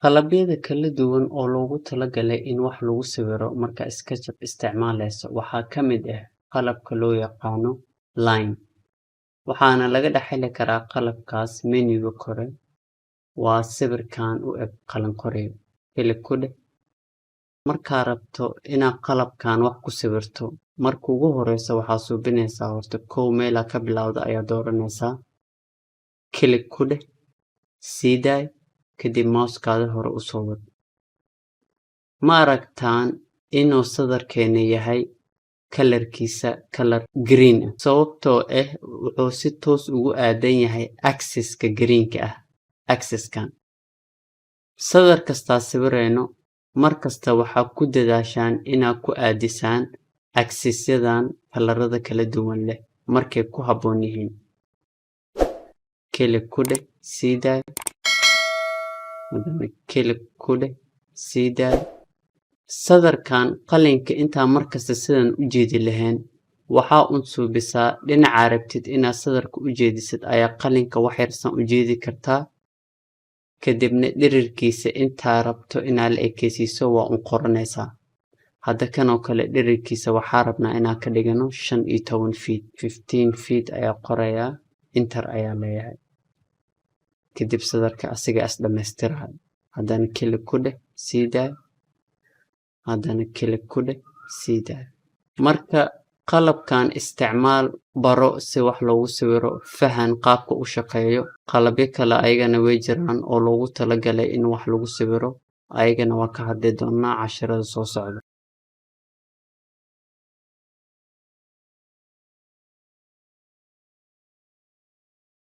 Qalabyada kala duwan oo loogu talagalay in wax lagu sawiro marka SketchUp isticmaalayso waxaa ka mid ah qalabka loo yaqaano Line, waxaana laga dhex heli karaa qalabkaas menu-ga kore. Waa sawirkan u eg qalin qori. Klik ku dheh. Markaa rabto inaad qalabkan wax ku sawirto, marka ugu horeysa waxaa suubinaysaa horta kow meela ka bilowda ayaa dooranaysaa. Klik ku dheh. Sii daay. Kadib mouse-kaada hore u soo wad. Ma aragtaan inuu sadarkeena yahay kalarkiisa kalar green ah, sababtoo ah wuxuu si toos ugu aadan yahay axis-ka green-ka ah. Axis-kan sadar kastaa sawirayno markasta waxaa ku dadaashaan inaad ku aadisaan axis-yadan kalarada kala duwan leh markay ku habboon yihiin. Klik ku dheh. Sii daay. Klik ku dheh. Sii daay. Sadarkan qalinka intaa markasta sidan u jeedi lahayn waxaa suubisaa dhinaca rabtid inaad sadarka u jeedisid ayaa qalinka wax yarsan u jeedi kartaa. Kadibna dhirirkiisa intaa rabto inaad la ekeysiiso waa qoranaysaa. Hadda kan oo kale dhirirkiisa waxaa rabnaa inaan ka dhigano 15 feet. 15 feet ayaa qorayaa. Enter ayaa leeyahay. Kadib sadarka asiga dhammaystirahay. Haddana klik ku dheh. Sii daay. Haddana klik ku dheh. Sii daay. Marka qalabkan isticmaal baro si wax loogu sawiro, fahan qaabka u shaqeeyo. Qalabyo kale ayagana way jiraan oo loogu talagalay in wax lagu sawiro, ayagana waa ka hadli doonaa casharada soo socda.